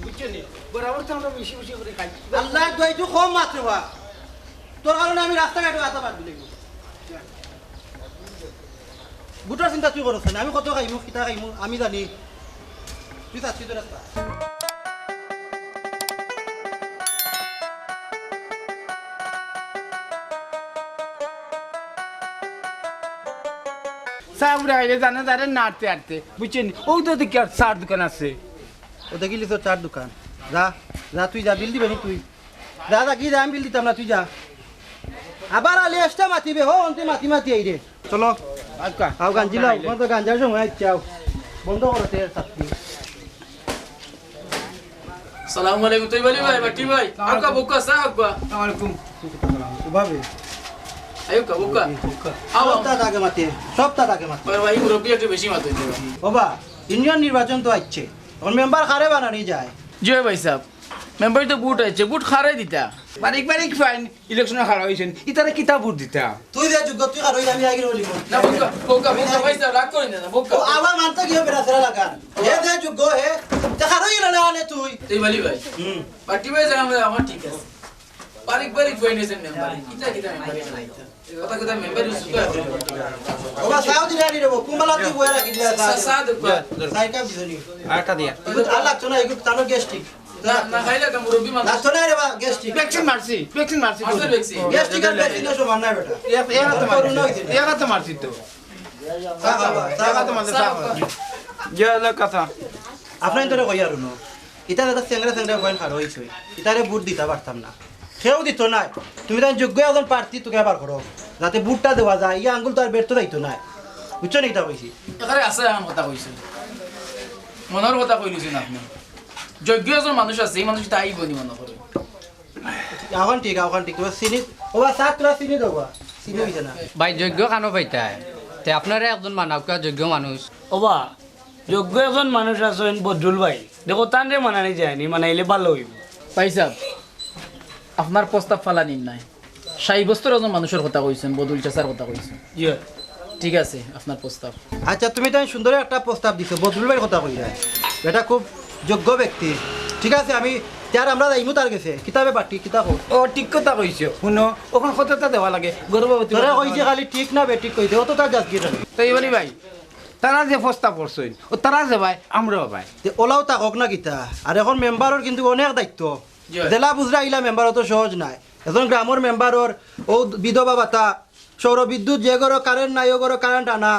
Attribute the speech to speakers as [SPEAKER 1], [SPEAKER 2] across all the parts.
[SPEAKER 1] বুঝছেন বরাবর তো আমরা বেশি বেশি করে খাই
[SPEAKER 2] আল্লাহ দইটু কম মাত্র বা তোর কারণে আমি রাস্তাঘাটে আতা বাদ দিলাম বুটার চিন্তা তুই করছ না আমি কত খাইমু কিতা খাইমু আমি জানি তুই চাচ্ছি তো রাস্তা
[SPEAKER 1] সাহেবরা আইলে জানে তারে নাড়তে আটতে বুঝছেন ও তো দেখি আর চার দোকান আছে
[SPEAKER 2] ও দেখিলি তোর চার দোকান যা যা তুই যা বিল দিবে নি তুই যা যা কি যা আমি বিল দিতাম না তুই যা আবার আলি এসটা মাতিবে হো অন্তে মাতি মাতি আই রে চলো
[SPEAKER 1] আজকা
[SPEAKER 2] আও গাঞ্জি লাও মত গাঞ্জার সময় আইছাও বন্ধ করতে সাথী
[SPEAKER 3] আসসালামু আলাইকুম তুই বলি ভাই বাটি ভাই আকা বুকা সাহাবা
[SPEAKER 1] আসসালামু আলাইকুম
[SPEAKER 2] উভাবে
[SPEAKER 3] আয়ুকা বুকা আও
[SPEAKER 2] সপ্তাহ আগে মাতে
[SPEAKER 3] ভাই মুরব্বি একটু বেশি মাত হইছে
[SPEAKER 2] বাবা ইউনিয়ন নির্বাচন তো আইছে এখন মেম্বার কারে বানানি যায়
[SPEAKER 3] জয় ভাই সাহেব মেম্বার তো বুট আছে বুট খারে দিতা
[SPEAKER 1] বারিক বারিক ফাইন ইলেকশনে খারাপ হয়েছেন ইতারে কিতা ভোট দিতা
[SPEAKER 2] তুই যে যোগ্য তুই কারই আমি আগে বলিব
[SPEAKER 3] না বুকা বুকা বুকা ভাই সাহেব রাগ করেন না বুকা
[SPEAKER 2] ও আবার মানতে কি হবে রাসরা লাগা এ যে যোগ্য হে তে কারই না আনে তুই
[SPEAKER 3] বলি ভাই বাটি ভাই সাহেব আমার ঠিক আছে বারিক বারিক ফাইন আছে মেম্বার কিতা কিতা মেম্বার কথা কথা মেম্বার সুতো আছে
[SPEAKER 2] ওবা সাউদি রানি রে কুম্বালা তুই বইরা রাখি দিয়া
[SPEAKER 3] সাদ
[SPEAKER 2] সাইকা বিজনি
[SPEAKER 1] আটা দিয়া
[SPEAKER 2] আল্লাহ তো না এগুলো তানো গেস্টিক
[SPEAKER 3] না না খাইলা কা মুরব্বি মান
[SPEAKER 2] না তো না রে বা গেস্টিক
[SPEAKER 1] ভ্যাকসিন মারছি
[SPEAKER 3] আসলে ভ্যাকসিন
[SPEAKER 2] গেস্টিক আর ভ্যাকসিন সমান না বেটা
[SPEAKER 1] একা তো মারছি তো একা তো মারছি জয় কথা
[SPEAKER 2] আপনার তোরে কই আর নো ইতা দাদা সেংরা কইন খার হইছে ইতারে বুট দিতা পারতাম না কেউ দিত না তুমি তাই যোগ্য একজন প্রার্থী তোকে আবার করো যাতে বুটটা দেওয়া যায় ইয়া আঙ্গুল তো আর ব্যর্থ যাইতো না বুঝছো নি এটা কইছি
[SPEAKER 3] এখানে আছে আমার কথা কইছে মনের কথা কইলিছেন আপনি যোগ্য এজন মানুষ আছে এই মানুষ তাই বনি মনে করে
[SPEAKER 2] এখন ঠিক তোরা চিনি ওবা সাত তোরা চিনি দেওয়া চিনি হইছে না
[SPEAKER 4] ভাই যোগ্য কানো পাইতাই তে আপনারা একজন মানবকা যোগ্য মানুষ
[SPEAKER 5] ওবা যোগ্য একজন মানুষ আছেন বদরুল ভাই দেখো তানরে মানানি যায়নি মানাইলে ভালো হইব
[SPEAKER 3] ভাই সাহেব আপনার প্রস্তাব ফালা নিন নাই 60 বছর এজন মানুষের কথা কইছেন বদুল চাচার কথা কইছেন
[SPEAKER 5] ইয়ে
[SPEAKER 3] ঠিক আছে আপনার প্রস্তাব
[SPEAKER 2] আচ্ছা তুমি তাই সুন্দর একটা প্রস্তাব দিছো বদরুল ভাইয়ের কথা কইরা এটা খুব যোগ্য ব্যক্তি ঠিক আছে আমি তার আমরা যাইমু তার গেছে কিতাবে বাটি কিতাব
[SPEAKER 1] ও ঠিক কথা কইছো শুনো ওখান কতটা দেওয়া লাগে গর্ভবতী
[SPEAKER 2] তোরা কইছে খালি ঠিক না বেঠিক কইতে অত তার জাজগির না
[SPEAKER 1] তাই বলি ভাই তারা যে প্রস্তাব করছেন ও তারা যে ভাই আমরাও ভাই
[SPEAKER 2] তে ওলাও তাকক না কিতা আর এখন মেম্বারের কিন্তু অনেক দায়িত্ব জেলা বুজরা ইলা মেম্বার তো সহজ নাই এখন গ্রামের মেম্বারের ও বিধবা ভাতা সৌর বিদ্যুৎ যে ঘর কারেন্ট নাই ও ঘর কারেন্ট আনা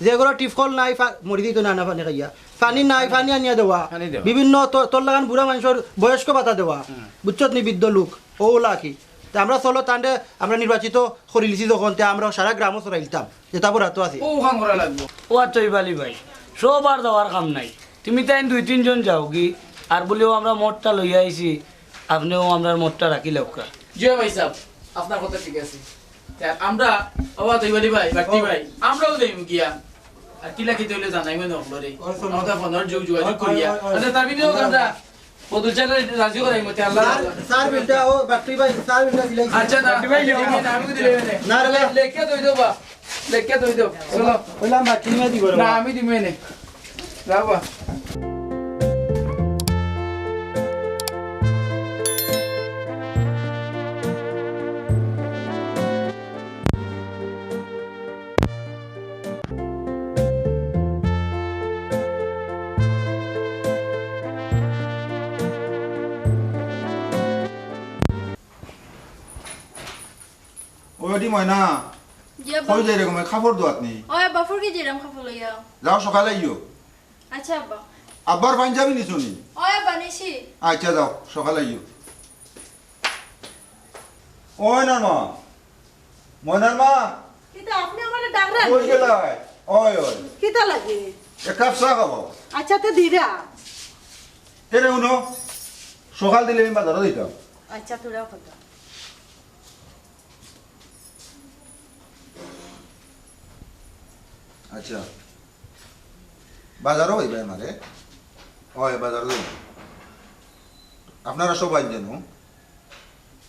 [SPEAKER 2] যে ঘর টিপকল নাই মরি দিত না না পানি খাইয়া পানি নাই পানি আনিয়া দেওয়া বিভিন্ন তোর লাগান বুড়া মানুষের বয়স্ক ভাতা দেওয়া বুঝছত নি বৃদ্ধ লোক ওলা কি তা আমরা চলো তান্ডে আমরা নির্বাচিত করে লিছি যখন তে আমরা সারা গ্রামও চড়াইতাম যে তারপর হাতো আছে
[SPEAKER 3] ও ওখান করা লাগবে
[SPEAKER 5] ও তৈবালি ভাই সবার দেওয়ার কাম নাই তুমি তাই 2-3 জন যাও কি আর বলেও আমরা মোটটা লইয়া আইছি আপনিও আমরা মোটটা রাখি লক্কা
[SPEAKER 3] জয় ভাই সাহেব আপনার কথা ঠিক আছে আমরা বাবা তৈবালি ভাই বাটি ভাই আমরাও যাইমু গিয়া আর কিলা কি তৈলে জানাই মনে হলরে আমাদের ফোনের যোগাযোগ করিয়া আচ্ছা তার ভিডিও আমরা বদুল চাচার রাজি করাই মতে আল্লাহ
[SPEAKER 2] স্যার বিলটা ও বাট্টি ভাই স্যার বিলটা দিলাই
[SPEAKER 3] আচ্ছা না ভাই আমি দিলে
[SPEAKER 2] না রে
[SPEAKER 3] লেখকে দই দাও বা লেখকে দই দাও চলো
[SPEAKER 2] কইলাম বাট্টি মে দিব
[SPEAKER 3] না আমি দিমে নে যাবা
[SPEAKER 6] ওইটি ময়না কই যাই রে কমে খাবার দোয়াত নেই
[SPEAKER 7] ওই বাফর কি যেরাম খাফা লইয়া
[SPEAKER 6] যাও সকালে আইও
[SPEAKER 7] আচ্ছা আব্বা
[SPEAKER 6] আব্বার পাঞ্জাবি নিছুনি
[SPEAKER 7] ওই বানিছি
[SPEAKER 6] আচ্ছা যাও সকালে আইও ওই না মা ময়নার মা
[SPEAKER 8] কিতা আপনি আমারে ডাকলেন
[SPEAKER 6] কই গেলাই ওই ওই
[SPEAKER 8] কিতা লাগে
[SPEAKER 6] এক কাপ চা খাবো
[SPEAKER 8] আচ্ছা তো দিরা
[SPEAKER 6] কেন শুনো সকাল দিলে আমি বাজারে দিতাম
[SPEAKER 8] আচ্ছা তোরা কথা
[SPEAKER 6] আচ্ছা বাজারও হইবে আমারে ওই বাজার যাই আপনারা সবাই জানো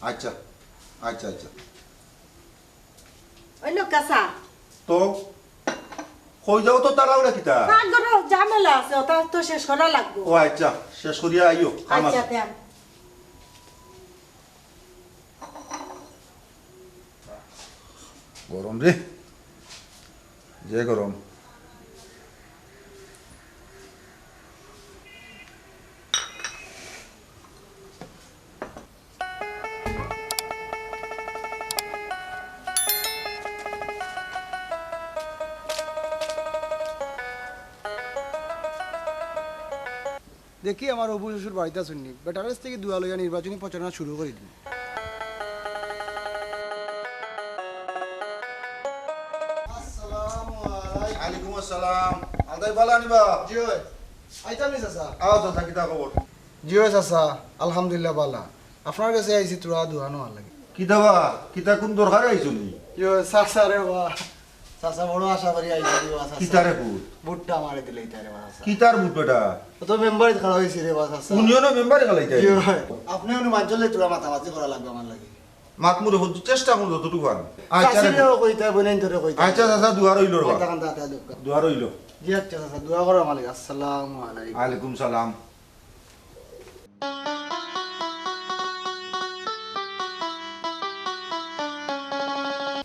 [SPEAKER 6] আচ্ছা আচ্ছা আচ্ছা
[SPEAKER 8] ওই লোক কাসা
[SPEAKER 6] তো কই যাও তো তাড়াহুড়া কিতা
[SPEAKER 8] কাজ করো ঝামেলা আছে ওটা তো শেষ করা লাগবে
[SPEAKER 6] ও আচ্ছা শেষ করিয়া আইও কাম
[SPEAKER 8] আচ্ছা
[SPEAKER 6] আছে।
[SPEAKER 8] দেন
[SPEAKER 6] গরম রে যে গরম
[SPEAKER 2] দেখি আমার অবু শ্বশুর বাড়িতে শুননি বেটারেস থেকে দুয়া লইয়া নির্বাচনী প্রচারণা শুরু করে দিন
[SPEAKER 6] আলাইকুম আসসালাম আদাই বালা নিবা
[SPEAKER 2] জি হয় আইতাম নি চাচা
[SPEAKER 6] আও তো থাকি তা খবর
[SPEAKER 2] জি হয় চাচা আলহামদুলিল্লাহ বালা আপনার কাছে আইছি তোরা দুয়া নেওয়ার লাগে
[SPEAKER 6] কিতা বা কিতা কোন দরকার আইছো নি
[SPEAKER 2] জি হয় চাচা রে বা চাচা বড় আশা করি আইছি রে বা চাচা
[SPEAKER 6] কিতারে পুত
[SPEAKER 2] বুটটা মারে দিলে ইতারে বা চাচা
[SPEAKER 6] কিতার বুট বেটা
[SPEAKER 2] তো মেম্বার খাড়া হইছি রে বা চাচা
[SPEAKER 6] ইউনিয়নের মেম্বারে গলাইতে
[SPEAKER 2] জি হয় আপনি অনুমান চলে তোরা মাথামাতি করা লাগবে আমার লাগে
[SPEAKER 6] মাতমুরে হচ্ছে চেষ্টা করুন যতটুকু পারেন আচ্ছা রে
[SPEAKER 2] চাচিরেও কইতা বনেন ধরে কইতা
[SPEAKER 6] আচ্ছা চাচা দুয়ার হইল রে
[SPEAKER 2] কথা কান্দা তা দুঃখ
[SPEAKER 6] দুয়ার হইল
[SPEAKER 2] জি আচ্ছা চাচা দোয়া করো আমার লাগে আসসালামু আলাইকুম
[SPEAKER 6] আলাইকুম সালাম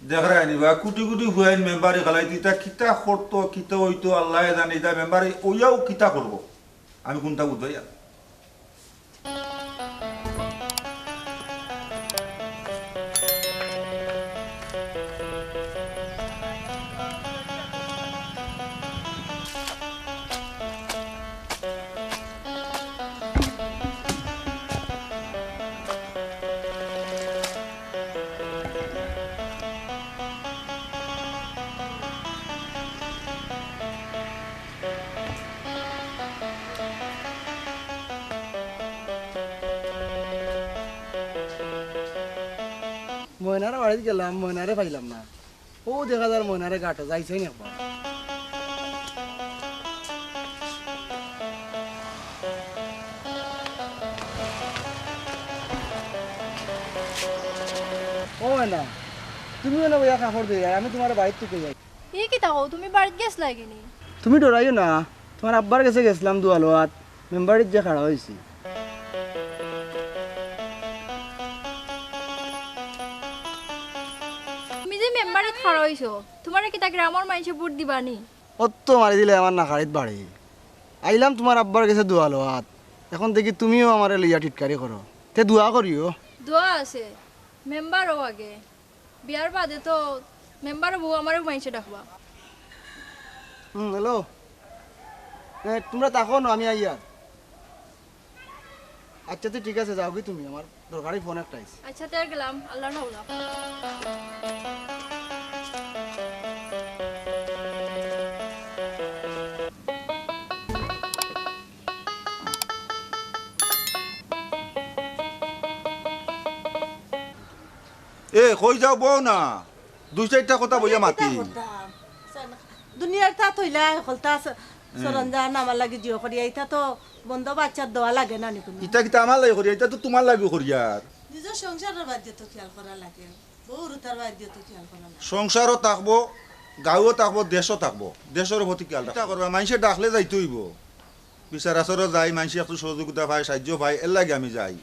[SPEAKER 6] দেখরা নিবা কুটি কুটি হুয়াইন মেম্বারে গলাইতে তা কিতা করতো কিতা হইতো আল্লাহ জানে তা মেম্বারে ওইয়াও কিতা করব আমি কোনটা বুঝাই
[SPEAKER 2] ময়নারে বাড়িতে গেলাম ময়নারে পাইলাম না ও দেখা যার ময়নারে গাটো যাইছেই না ও ময়না তুমিও না বইয়া কাপড় দিয়ে আমি তোমার বাড়ির থেকে যাই
[SPEAKER 7] ই কি তাও তুমি বাড়িতে গেছ লাগেনি
[SPEAKER 2] তুমি ডরাইও না তোমার আব্বার কাছে গেছিলাম দুয়ালোয়াত মেম্বারের যে খাড়া হয়েছি
[SPEAKER 7] তুমি যে মেম্বারে খাড়া হইছো তোমার কি তা গ্রামের মানুষে ভোট দিবানি
[SPEAKER 2] অত মারি দিলে আমার নাকারিত বাড়ি আইলাম তোমার আব্বার কাছে দুয়ালোয়াত এখন দেখি তুমিও আমার লইয়া টিটকারি করো তে দুয়া করিও
[SPEAKER 7] দোয়া আছে মেম্বারও আগে বিয়ার বাদে তো মেম্বার বউ আমারও মানুষে ডাকবা
[SPEAKER 2] হ্যালো তোমরা তাকো না আমি আইয়ার আচ্ছা তো ঠিক আছে যাও কি তুমি আমার দরকারি ফোন একটা আইছে
[SPEAKER 7] আচ্ছা তের গেলাম আল্লাহ হাওলা
[SPEAKER 6] এ কই যাও বউ না দুই চারটা কথা বইয়া মাতি
[SPEAKER 8] দুনিয়ার তা থইলা হলতা সরঞ্জাম আমার লাগে জিও করি এইটা তো বন্ধ বাচ্চার দেওয়া লাগে না নি কোনো
[SPEAKER 6] ইটা কিতা আমার লাগে করিয়া এটা তো তোমার লাগে করিয়ার
[SPEAKER 8] নিজের সংসারের বাদ্য তো খেয়াল করা লাগে বউ রুতার বাদ্য তো খেয়াল করা লাগে
[SPEAKER 6] সংসারও থাকবো গাঁও থাকবো দেশও থাকবো দেশের প্রতি খেয়াল রাখা করবা মানুষে ডাকলে যাইতে হইব বিচারাচরও যাই মানুষে একটু সহযোগিতা পায় সাহায্য পায় এর লাগে আমি যাই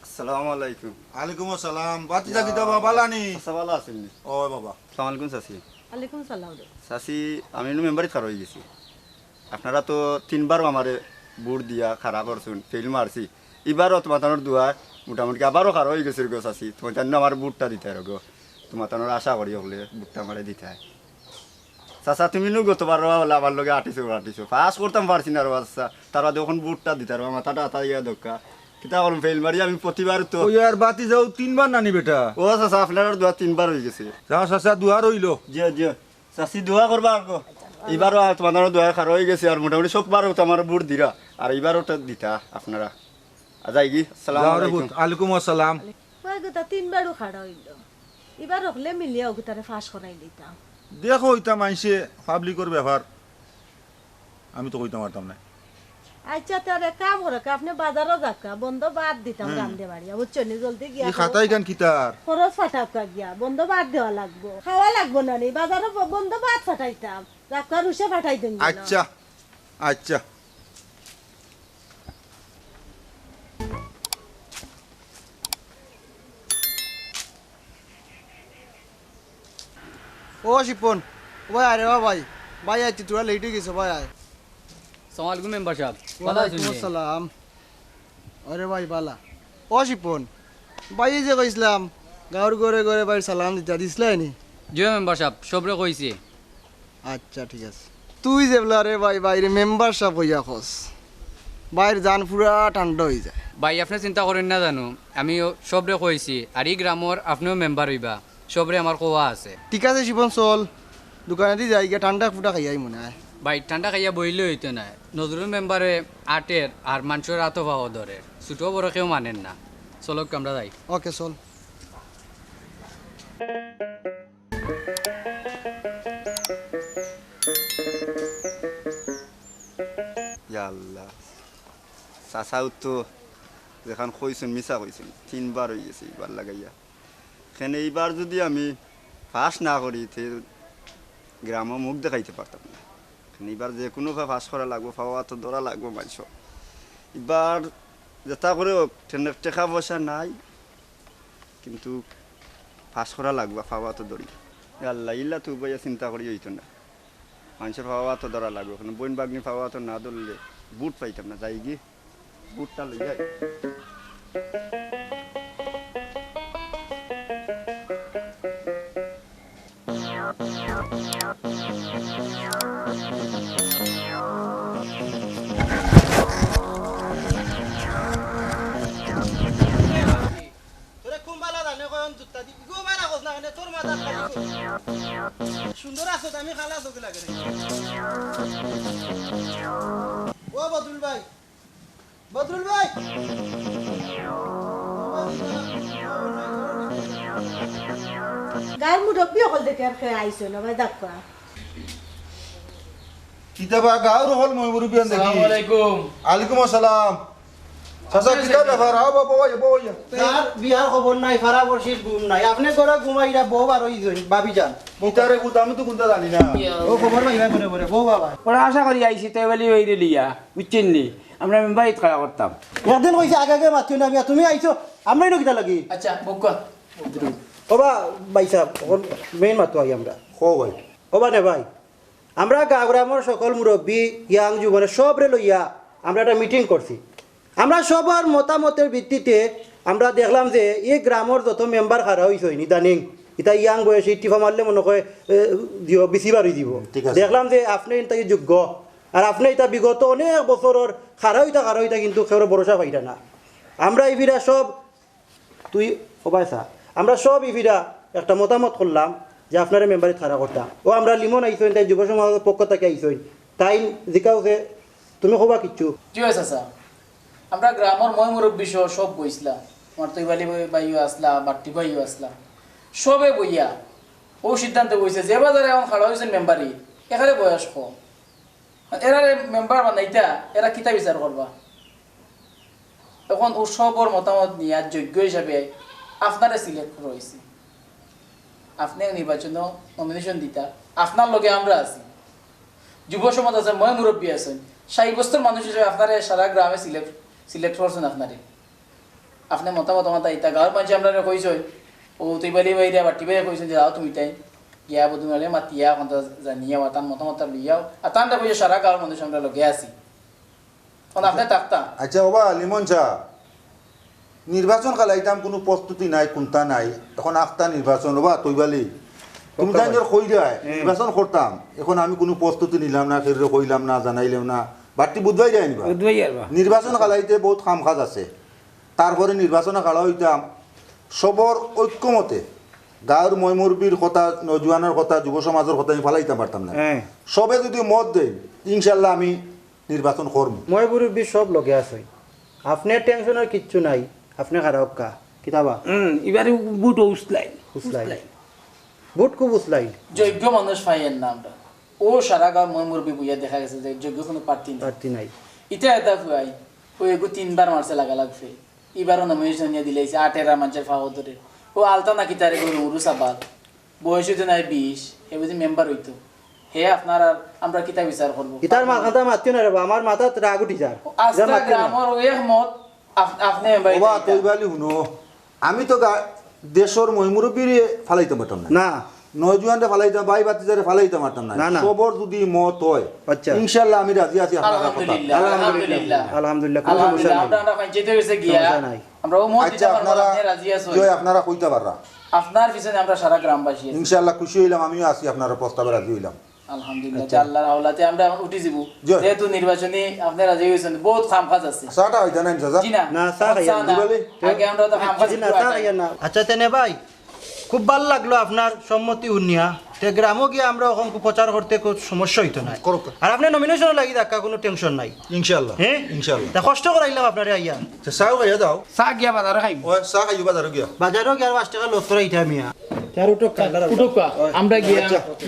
[SPEAKER 9] আসসালামু আলাইকুম
[SPEAKER 6] আলাইকুম আসসালাম বাতিজা কিতা বাবা বালানি
[SPEAKER 9] আচ্ছা ভালো আছেন নি
[SPEAKER 6] ও বাবা
[SPEAKER 9] আসসালামু আলাইকুম চাচি
[SPEAKER 8] আলাইকুম সালাম
[SPEAKER 9] চাচি আমি মেম্বারে খারাপ হয়ে গেছি আপনারা তো তিনবার আমারে বুট দিয়া খারাপ করছুন ফেল মারছি এবারও তোমার দোয়া মোটামুটি আবারও খারাপ হয়ে গেছে গো চাচি তোমার জন্য আমার বুটটা দিতে আর গো তোমার আশা করি হলে বুটটা আমারে দিতে হয় চাচা তুমি নো গতবার আমার লগে আটিছো ফার্স্ট করতাম পারছি না আর চাচা তারা যখন বুটটা দিতে আর মাথাটা আতা ইয়া দক্কা কিতা করুন ফেল মারি আমি প্রতিবার তো
[SPEAKER 6] ওই আর বাতি যাও তিনবার নানি বেটা
[SPEAKER 9] ও চাচা আপনার দোয়া তিনবার হয়ে গেছে
[SPEAKER 6] যাও চাচা দুয়ার হইল
[SPEAKER 9] জি জি চাচি দোয়া করবা আর এবারও তোমাদের দোয়া খারাপ হয়ে গেছে আর মোটামুটি সববারও তো আমার বুট দিরা আর এবারও তো দিতা আপনারা যাই কি আসসালামু আলাইকুম
[SPEAKER 6] আলাইকুম আসসালাম
[SPEAKER 8] ওই গোটা তিনবারও খাড়া হইল এবার হলে মিলিয়ে ওগুতারে ফাঁস করাই দিতাম
[SPEAKER 6] দেখো ইটা মাইসে পাবলিকর ব্যাপার আমি তো কইতে পারতাম না
[SPEAKER 8] আচ্ছা তার এক কাম করে আপনি বাজারও যাকা বন্ধ বাদ দিতাম রান্ধে বাড়িয়া বুঝছো নি জলদি গিয়া
[SPEAKER 6] এই খাতাই গান কিতার
[SPEAKER 8] খরচ ফাটাকা গিয়া বন্ধ বাদ দেওয়া লাগবো খাওয়া লাগবো না নি বাজারও বন্ধ বাদ ফাটাইতাম রাখা রুষে ফাটাই দিন
[SPEAKER 6] আচ্ছা আচ্ছা
[SPEAKER 2] ও শিপন ভাই আরে ভাই ভাই আইতি তোরা লেট হয়ে গেছে ভাই আয়
[SPEAKER 4] সালাম আলাইকুম মেম্বার সাহেব ভালো আছেন
[SPEAKER 2] ওয়ালাইকুম আসসালাম আরে ভাই বালা ও শিপন ভাই যে কইছিলাম গাঁর ঘরে ঘরে ভাই সালাম দিতা দিছলাই নি
[SPEAKER 4] জি মেম্বার সাহেব সবরে কইছি
[SPEAKER 2] আচ্ছা ঠিক আছে তুই যে বলা রে ভাই বাইরে মেম্বার সাহেব হইয়া খস বাইর জান পুরা ঠান্ডা হয়ে যায়
[SPEAKER 4] ভাই আপনি চিন্তা করেন না জানো আমি সবরে কইছি আর এই গ্রামর আপনিও মেম্বার হইবা সবরে আমার কোয়া আছে
[SPEAKER 2] ঠিক আছে শিপন চল দোকানে দি যাই গিয়া ঠান্ডা ফুটা খাইয়াই মনে হয়
[SPEAKER 4] ভাই ঠান্ডা খাইয়া বইলে হইতো না নজরুল মেম্বারে আটের আর মানুষের আতো পাওয়া ধরে ছোট বড় কেউ মানেন না চলো আমরা যাই
[SPEAKER 2] ওকে চল
[SPEAKER 9] আল্লাহ চাচাও তো যেখান কইছেন মিছা কইছেন 3 বার হয়ে গেছে এইবার লাগাইয়া এখানে এইবার যদি আমি পাস না করি তে গ্রামে মুখ দেখাইতে পারতাম না এইবার যে কোনো পাস করা লাগবো পাওয়া তো ধরা লাগবো মানুষ এবার যেটা করে টাকা পয়সা নাই কিন্তু পাস করা লাগবা পাওয়া তো ধরি আল্লাহ ইল্লা তো বইয়া চিন্তা করি হইতো না মানুষের পাওয়া তো ধরা লাগবে ওখানে বইন বাগনি পাওয়া তো না ধরলে বুট পাইতাম না যাই গিয়ে বুটটা লই যাই
[SPEAKER 2] সুন্দর আছো আমি খালা চোখে লাগে ও বদরুল ভাই বদরুল ভাই
[SPEAKER 8] গায়ের মুরব্বী হল দেখে আর খেয়ে আইসো না ভাই দেখা
[SPEAKER 6] কিতাবা গাঁর হল মই মুরুবিয়ান দেখি
[SPEAKER 3] আসসালামু আলাইকুম
[SPEAKER 6] আলাইকুম আসসালাম চাচা কিতা ব্যাপার আও বাবা বইয়া
[SPEAKER 2] তার বিয়ার খবর নাই ফারা বর্ষির ঘুম নাই আপনি করে ঘুমাইরা বউ বার হই যাই ভাবি যান
[SPEAKER 6] কিতারে গুতা আমি তো গুনতা জানি না
[SPEAKER 2] ও খবর ভাই বলে বলে বউ বাবা
[SPEAKER 1] ওরা আশা করি আইসি তাই বলি ওই লিয়া বুঝছেন নি আমরা মেম্বারিত খেলা করতাম
[SPEAKER 2] একদিন কইছে আগে আগে মাতিও না মিয়া তুমি আইছো আমরাই নকিতা লাগি
[SPEAKER 3] আচ্ছা বকন
[SPEAKER 2] ওবা ভাই সাহেব মেইন মাতো আই আমরা
[SPEAKER 6] হো ভাই
[SPEAKER 2] ওবা নে ভাই আমরা গাঁওগ্রামের সকল মুরব্বী ইয়াং যুবনে সবরে লইয়া আমরা একটা মিটিং করছি আমরা সবার মতামতের ভিত্তিতে আমরা দেখলাম যে এই গ্রামের যত মেম্বার খারা হয়েছে ইদানিং এটা ইয়াং বয়সে টিফা মারলে মনে হয় দিও বেশি বাড়ি দিব দেখলাম যে আপনি তাকে যোগ্য আর আপনি এটা বিগত অনেক বছরের খারা হইতা কিন্তু কেউ ভরসা পাইতা না আমরা ইভিরা সব তুই ওবাইসা আমরা সব ইভিরা একটা মতামত করলাম যে আপনারা মেম্বারে খারা করতাম ও আমরা লিমন আইসইন তাই যুব সমাজের পক্ষ থেকে আইসইন তাই জিকাও যে তুমি কবা কিচ্ছু
[SPEAKER 3] কি হয়েছে স্যার আমরা গ্রামের মই মুরব্বী সহ সব বইছিলাম আমার তৈবালি বাইও আসলা বাট্টি বাইও আসলা সবে বইয়া ও সিদ্ধান্ত বইছে যে বাজারে এখন খাড়া হয়েছেন মেম্বারি এখানে বয়স কম এরা মেম্বার বানাইতা এরা কিতা বিচার করবা এখন ও সবর মতামত নিয়ে যোগ্য হিসাবে আপনারা সিলেক্ট রয়েছে আপনি নির্বাচন নমিনেশন দিতা আপনার লগে আমরা আছি যুব সমাজ আছে মই মুরব্বী আছেন 60 বছর মানুষ হিসেবে আপনারা সারা গ্রামে সিলেক্ট করছেন আপনারে আপনি মতামত আমার ইতা গাঁর মানুষ আপনারা কইছো ও তুই বালি বাইরে বাটি বাইরে কইছেন যে যাও তুমি তাই গিয়া বদুনালে মাতিয়া কত জানিয়া তার মতামত লইয়াও আর তানটা কইছে সারা গাঁর মানুষ আমরা লগে আছি কোন আপনি তাকতা
[SPEAKER 6] আচ্ছা বাবা লিমন চা নির্বাচন কালাইতাম কোনো প্রস্তুতি নাই কোনটা নাই এখন আখতা নির্বাচন বাবা তৈবালি তুমি তাই কই যায় নির্বাচন করতাম এখন আমি কোনো প্রস্তুতি নিলাম না ফের কইলাম না জানাইলাম না বাড়তি বুধবাই যায় নির্বাচন কালাইতে বহুত কাম কাজ আছে তারপরে নির্বাচনে কালা হইতাম সবর ঐক্যমতে গাঁর মই মুরব্বীর কথা নজওয়ানের কথা যুব সমাজের কথা আমি ফালাইতাম পারতাম না সবে যদি মত দেয় ইনশাল্লাহ আমি নির্বাচন করব
[SPEAKER 2] মই মুরব্বী সব লগে আছে আপনি টেনশনের কিচ্ছু নাই আপনি খারাপ কা কিতাবা
[SPEAKER 1] এবারে বুট উসলাই
[SPEAKER 2] বুট খুব উসলাই
[SPEAKER 3] যোগ্য মানুষ পাইয়েন না আমরা ও সারা গাঁও মই মুরব্বী বইয়া দেখা গেছে যে যোগ্য কোনো প্রার্থী
[SPEAKER 2] প্রার্থী নাই
[SPEAKER 3] ইটা এটা ফুয়াই ও এগু 3 বার মারছে লাগা লাগছে এবারও নমিনেশন নিয়ে দিলেছে 8 মানুষের ফাও ধরে ও আলতা নাকি তারে গরু সাবাল বয়স হইতো নাই 20 হে বুঝি মেম্বার হইতো হে আপনার আর আমরা কিতা বিচার করব
[SPEAKER 2] ইতার মাথা মারতে না রে আমার মাথা রাগ উঠি যায়
[SPEAKER 3] আজকে গ্রামের এক মত আপনি মেম্বার
[SPEAKER 6] ওবা তৈবালি শুনো আমি তো দেশর মহিমুরব্বীর ফালাইতে পারতাম না
[SPEAKER 2] না
[SPEAKER 6] নজওয়ানরে ফালাইতাম ভাই বাতিজারে ফালাইতে পারতাম না
[SPEAKER 2] না।
[SPEAKER 6] সবর যদি মত হয়
[SPEAKER 2] আচ্ছা।
[SPEAKER 6] ইনশাআল্লাহ আমি রাজি আছি আপনার কথা
[SPEAKER 3] আলহামদুলিল্লাহ
[SPEAKER 2] আলহামদুলিল্লাহ কোনো সমস্যা নাই
[SPEAKER 3] আমরা পঞ্চায়েতে গেছে গিয়া
[SPEAKER 2] সমস্যা নাই।
[SPEAKER 3] আমরা ও মত
[SPEAKER 6] আচ্ছা
[SPEAKER 3] দিতে পারবো
[SPEAKER 6] আপনারা
[SPEAKER 3] আপনি রাজি আছেন
[SPEAKER 6] জয় আপনারা কইতে পাররা
[SPEAKER 3] আপনার পিছনে আমরা সারা গ্রামবাসী আছি
[SPEAKER 6] ইনশাআল্লাহ খুশি হইলাম আমিও আছি আপনার প্রস্তাবে রাজি হইলাম
[SPEAKER 3] আলহামদুলিল্লাহ আল্লাহর হাওলাতে আমরা উঠি যাব
[SPEAKER 6] জয়।
[SPEAKER 3] যেহেতু নির্বাচনী আপনারা রাজি হইছেন বহুত কাম কাজ আছে
[SPEAKER 6] সাটা হইতা না ইনশাআল্লাহ
[SPEAKER 3] জি না
[SPEAKER 2] না, চা খাইয়া
[SPEAKER 3] না।
[SPEAKER 6] দিবালি?
[SPEAKER 3] আগে আমরা তো কাম কাজ
[SPEAKER 2] জি না, তা খাইয়া না। আচ্ছা তেনে ভাই খুব ভালো লাগলো আপনার সম্মতি উন্নিয়া তে গ্রামও গিয়ে আমরা ওখান প্রচার করতে কোনো সমস্যা হইতো না
[SPEAKER 6] করুক।
[SPEAKER 2] আর আপনি নমিনেশন লাগি দেখা কোনো টেনশন নাই
[SPEAKER 6] ইনশাআল্লাহ
[SPEAKER 2] হ্যাঁ
[SPEAKER 6] ইনশাআল্লাহ
[SPEAKER 2] তা কষ্ট করাইলাম আপনারে আইয়া
[SPEAKER 6] চাও খাইয়া দাও
[SPEAKER 1] চা গিয়া বাজারে খাইব
[SPEAKER 6] ওই চা খাইবা বাজারে গিয়া
[SPEAKER 2] বাজারও গিয়ে আর 5 টাকা লস করে ইটা মিয়া তার উঠো কালার
[SPEAKER 3] উঠুকা আমরা গিয়া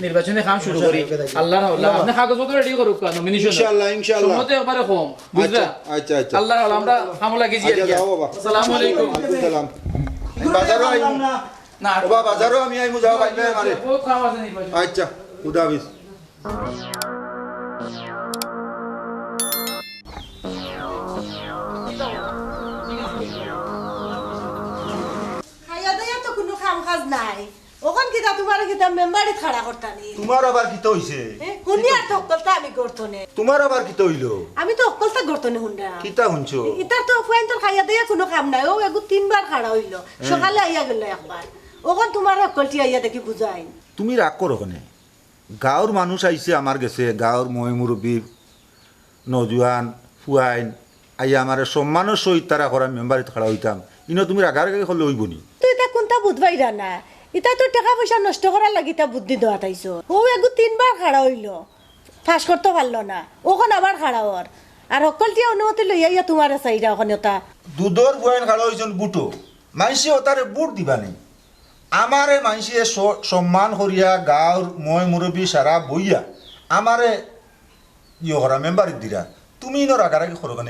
[SPEAKER 3] নির্বাচনে কাম শুরু করি আল্লাহর হাওলা আপনি কাগজপত্র রেডি করুক নমিনেশন
[SPEAKER 6] ইনশাআল্লাহ ইনশাআল্লাহ
[SPEAKER 3] সমতে একবারে কম বুঝলা
[SPEAKER 6] আচ্ছা আচ্ছা
[SPEAKER 3] আল্লাহর হাওলা আমরা কাম লাগি জি
[SPEAKER 6] আচ্ছা যাও বাবা
[SPEAKER 3] আসসালামু আলাইকুম
[SPEAKER 6] সালাম বাজারও আইমু
[SPEAKER 3] না
[SPEAKER 6] বাবা বাজারও আমি আইমু যাও বাইলে আমারে
[SPEAKER 3] বহুত কাম আছে নির্বাচন
[SPEAKER 6] আচ্ছা খুদা হাফেজ
[SPEAKER 8] খাইয়া দাইয়া তো কোনো কাম কাজ নাই ওখান কিতা তোমার কিতা মেম্বারে খাড়া করতানি
[SPEAKER 6] তোমার আবার কি হইছে
[SPEAKER 8] শুনি আর তো অকলতা আমি করতো নে
[SPEAKER 6] তোমার আবার কি হইলো
[SPEAKER 8] আমি তো অকলতা করতো নে হুন্ডা
[SPEAKER 6] কিতা শুনছো
[SPEAKER 8] ইতার তো ফুয়াইন তোর খাইয়া দাইয়া কোনো কাম নাই ও এগু 3 বার খাড়া হইলো সকালে আইয়া গেল একবার ওখান তোমার অকলটি আইয়া দেখি বুঝাই
[SPEAKER 6] তুমি রাগ করো কেন গাঁৱৰ মানুষ আইছে আমার গেছে গাঁৱৰ মই মুরব্বী নজওয়ান ফুয়াইন আইয়া আমার সম্মানের সহিত তারা করা মেম্বারিত খাড়া হইতাম ইনো তুমি রাগার আগে হলে হইব নি
[SPEAKER 8] তুই এটা কোনটা বুঝবাইরা না এটা তো টাকা পয়সা নষ্ট করার লাগি তা বুদ্ধি দেওয়া তাইছো ও এগু 3 বার খাড়া হইলো ফাঁস করতে পারলো না ওখান আবার খাড়া হওয়ার আর অকলটি অনুমতি লইয়া ইয়া তোমার চাইরা ওখানে ওটা
[SPEAKER 6] দুধর ফুয়াইন খাড়া হয়েছেন বুটো মাইসে ওতারে বুট দিবা নেই আমারে মাইসে সম্মান করিয়া গাঁৱৰ মই মুরব্বী সারা বইয়া আমারে ইয়ে করা মেম্বারিত দিরা তুমি ইনো রাগার আগে করো কেন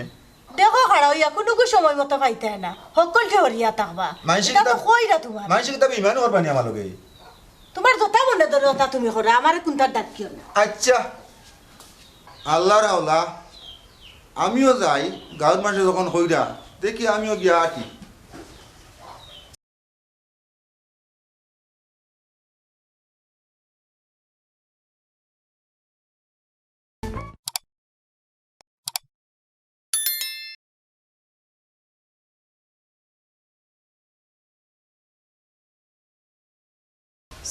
[SPEAKER 8] দেখো খাড়া হইয়া কোনো সময় মতো পাইতে না সকলকে হরিয়া থাকবা
[SPEAKER 6] মাইসে
[SPEAKER 8] এটা তো কইরা তোমার
[SPEAKER 6] মাইসে কিতাব ইমান করবানি আমার লগে
[SPEAKER 8] তোমার যথা মনে ধরে ওটা তুমি করো আমারে কোনটা ডাকিও না
[SPEAKER 6] আচ্ছা আল্লাহর আওলা আমিও যাই গাঁৱৰ মানুষ যখন হইরা দেখি আমিও গিয়া আটি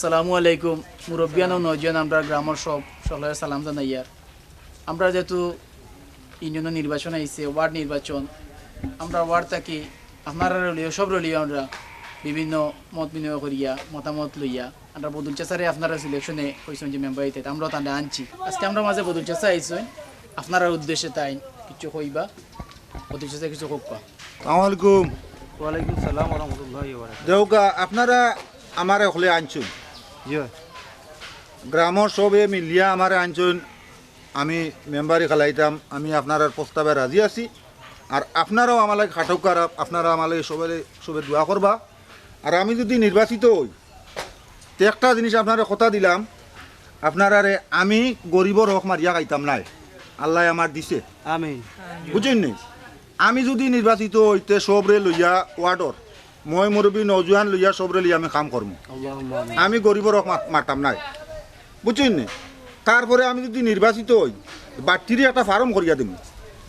[SPEAKER 3] আসসালামু আলাইকুম মুরব্বিয়ান ও নজিয়ান আমরা গ্রামের সব সকলের সালাম জানাইয়ার আমরা যেহেতু ইউনিয়ন নির্বাচন আইছে ওয়ার্ড নির্বাচন আমরা ওয়ার্ড থাকি আপনারা রলিও সব রলিও আমরা বিভিন্ন মত বিনিময় করিয়া মতামত লইয়া আমরা বদুল চাষারে আপনারা সিলেকশনে হয়েছেন যে মেম্বার হইতে আমরা তাহলে আনছি আজকে আমরা মাঝে বদুল চাষা আইসেন আপনারা উদ্দেশ্যে তাই কিছু কইবা বদুল চাষা কিছু কোকা
[SPEAKER 6] আসসালামু আলাইকুম
[SPEAKER 2] ওয়ালাইকুম সালাম ওয়া রাহমাতুল্লাহি ওয়া বারাকাতুহু
[SPEAKER 6] দেউকা আপনারা আমারে হলে আনছুন
[SPEAKER 2] জি
[SPEAKER 6] গ্রামের সবে মিলিয়া আমারে আনছুন আমি মেম্বারি খেলাইতাম আমি আপনার প্রস্তাবে রাজি আছি আর আপনারাও আমালে খাটকার আপনারা আমালে সবে দোয়া করবা আর আমি যদি নির্বাচিত হই তো একটা জিনিস আপনারা কথা দিলাম আপনারারে আমি গরিবর হক মারিয়া খাইতাম নাই আল্লাহ আমার দিছে
[SPEAKER 2] আমিন
[SPEAKER 6] বুঝেন নি আমি যদি নির্বাচিত হইতে সবরে লইয়া ওয়ার্ডর মই মুরব্বী নজওয়ান লইয়া সবরে লইয়া আমি কাম করবো
[SPEAKER 2] আল্লাহুম্মা আমিন
[SPEAKER 6] আমি গরিবর হক মারতাম নাই বুঝছেন নি তারপরে আমি যদি নির্বাচিত হই বাট্টিরে একটা ফার্ম করিয়া দিব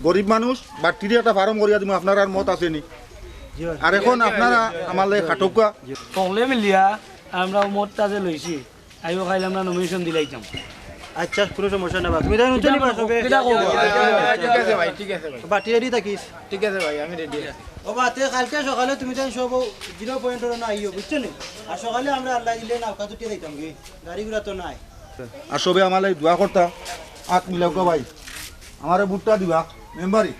[SPEAKER 6] গরিব মানুষ বাট্টিরে একটা ফার্ম করিয়া দিব আপনার আর মত আছে নি
[SPEAKER 2] জি
[SPEAKER 6] আর এখন আপনারা আমার লাগে খাটকা
[SPEAKER 5] সকলে মিলিয়া আমরা মোটটা যে লইছি আইও খাইলে আমরা নমিনেশন দিলাইতাম
[SPEAKER 2] আচ্ছা কোনো সমস্যা নাই তুমি তাই উঠে নিবা সবে
[SPEAKER 1] ঠিক আছে ভাই ঠিক আছে ভাই
[SPEAKER 2] বাটি রেডি থাকিস
[SPEAKER 1] ঠিক আছে ভাই আমি রেডি আছি
[SPEAKER 2] ও বাতে কালকে সকালে তুমি তাই সব 0 পয়েন্টের না আইও বুঝছো নি আর সকালে আমরা আল্লাহ দিলে নাওকা তুটি দিতাম কি গাড়িগুলা তো নাই
[SPEAKER 6] আর সবে আমার লাগে দোয়া করতা আট মিলাও ভাই আমারে বুটটা দিবা মেম্বারি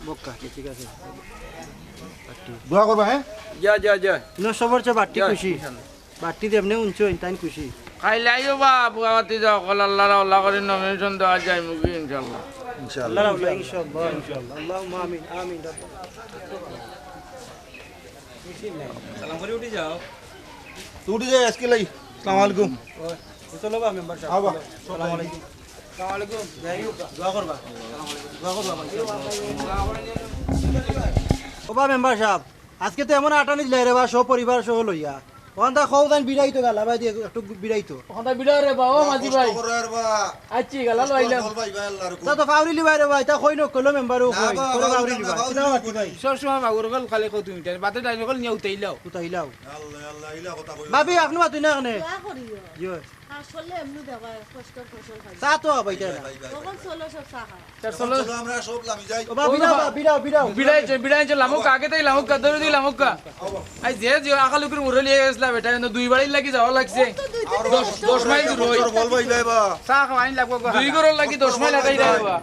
[SPEAKER 2] বক্কা ঠিক আছে
[SPEAKER 6] দোয়া করবা হ্যাঁ
[SPEAKER 1] যা যা যা
[SPEAKER 2] ন সবার চেয়ে বাটি খুশি বাটি দেবনে উঞ্চো তাই খুশি
[SPEAKER 3] খাইলাইও বা বুয়াবাতি যাও কল আল্লাহ আল্লাহ করে নমিনেশন দেওয়া যায় মুখে ইনশাআল্লাহ
[SPEAKER 2] ইনশাআল্লাহ ইনশাআল্লাহ ইনশাআল্লাহ আল্লাহুম্মা আমিন আমিন
[SPEAKER 4] সালাম করে উঠি যাও
[SPEAKER 6] তুই উঠে যাই আজকে লাই আসসালামু আলাইকুম
[SPEAKER 2] চলো বা মেম্বার সাহেব
[SPEAKER 6] আবা
[SPEAKER 2] আসসালামু আলাইকুম আসসালামু আলাইকুম দোয়া করবা দোয়া করবা ওবা মেম্বার সাহেব আজকে তো এমন আটানি দিলাই রে বা সব পরিবার সহ লইয়া ওখান তা খাও দান বিড়াইতো গালা ভাই দিয়ে একটু বিড়াইতো
[SPEAKER 3] ওখানটা বিড়াও রে বাবা মাঝি ভাই আচ্ছি গালা লইলাম
[SPEAKER 2] তা তো ফাউরি লিবাই রে ভাই তা কই নকলো মেম্বারও কই করে ফাউরি লিবাই কিনা বাকি ভাই
[SPEAKER 1] সব সময় মাগুর গল খালি কত মিটার বাতে ডাইনে গল নিয়ে উঠাইলাও
[SPEAKER 2] উতাইলাও ভাবি আপনি মাতুই না কেনে
[SPEAKER 8] দোয়া করিও
[SPEAKER 2] ইয়ো
[SPEAKER 8] আসলে এমনি দেবা কষ্টর ফসল খাই
[SPEAKER 2] চা তো বাইটা
[SPEAKER 8] তখন চলো সব চা খাও
[SPEAKER 3] তার চলো
[SPEAKER 6] আমরা সব লামি যাই
[SPEAKER 2] ও বা বিড়াও
[SPEAKER 3] বিড়াইছে লামুক আগে তাই লামুক ধরে দি লামুক আই যে আকালুকের মুরলি গেছলা বেটা দুই বাড়ি লাগি যাওয়া লাগছে 10 মাইল দূর হই
[SPEAKER 6] বলবো ইলাই বা
[SPEAKER 1] চা খাওয়াইন লাগবো গো
[SPEAKER 3] দুই গরল লাগি 10 মাইল আটাই যাইবা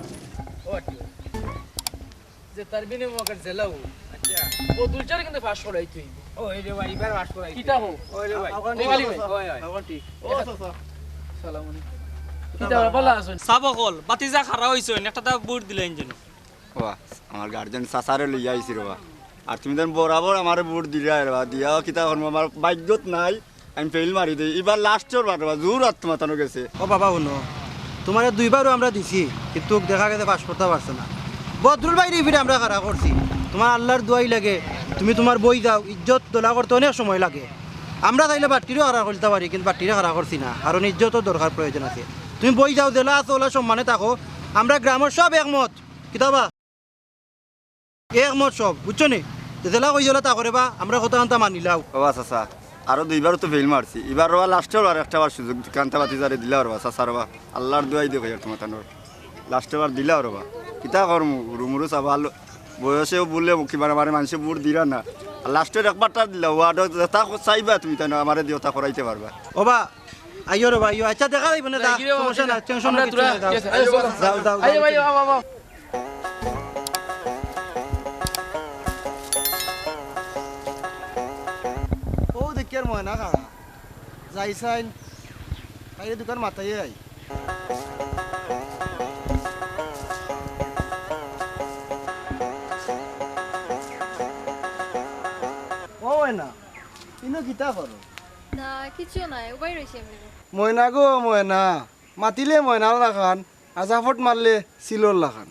[SPEAKER 4] যে তার বিনিময় জেলাও
[SPEAKER 3] আচ্ছা ও দুইটার কিন্তু ফাঁস করাই তুই
[SPEAKER 1] ও এই রে ভাই এবার বাস করাই
[SPEAKER 3] কিটা হো
[SPEAKER 1] ওই রে ভাই
[SPEAKER 3] ওয়ালি ভাই
[SPEAKER 1] এখন ঠিক
[SPEAKER 3] ও সালাম আলাইকুম কিটা ভালো আছেন
[SPEAKER 4] সাবকল বাতিজা খারা হইছেন একটা তা বুট দিলেন যেন
[SPEAKER 9] বাবা আমার গার্জেন চাচারে লইয়া আইছি রবা আর তুমি দেন বরাবর আমার বুট দিলা রবা দিয়া কিতা করবো আমার বাধ্যত নাই আমি ফেল মারি দিই এবার লাস্টের বার রবা জোর আত্মমাতানো গেছে
[SPEAKER 2] ও বাবা শুনো তোমার দুইবারও আমরা দিছি কিন্তু দেখা গেছে পাস করতে পারছো না বদরুল ভাই রিভিডে আমরা খারাপ করছি তোমার আল্লাহর দোয়াই লাগে তুমি তোমার বই দাও ইজ্জত তোলা করতে অনেক সময় লাগে আমরা চাইলে বাট্টিরও হারা করতে পারি কিন্তু বাট্টিরে হারা করছি না কারণ ইজ্জতও দরকার প্রয়োজন আছে তুমি বই যাও জেলা আছে ওলা সম্মানে থাকো আমরা গ্রামের সব একমত কিতাবা একমত সব বুঝছো নি জেলা কই জেলা তা করে বা আমরা কথা কান্তা মানিলাও
[SPEAKER 9] বাবা চাচা আরো দুইবারও তো ফেল মারছি এবার রবা লাস্টের বার একটা বার সুযোগ কান্তা বাতি যারে দিলা রবা চাচা রবা আল্লাহর দোয়াই দেখো তোমার তানোর লাস্টের বার দিলা রবা কিতা করমু রুমুরু চাবা বয়সেও বললে কিবা আমার মানুষে বুট দিলা না লাস্টের একবারটা দিলা ওয়ার্ড তা চাইবা তুমি তাই আমার দিওতা করাইতে পারবা
[SPEAKER 2] ওবা আইও রে ভাই আচ্ছা দেখা যাইবে না সমস্যা না টেনশন না কিছু নাই যাও যাও
[SPEAKER 3] আই ভাই বাবা
[SPEAKER 2] ও দেখিয়ার ময়না খাড়া যাই সাইন আইরে দোকান মাথায় আই ও ময়না ইনো কিতা করো
[SPEAKER 7] না কিছু নাই উপায় রয়েছে আমি
[SPEAKER 2] ময়না গো ময়না মাতিলে ময়নার লাখান আজাফট মারলে সিলোর লাখান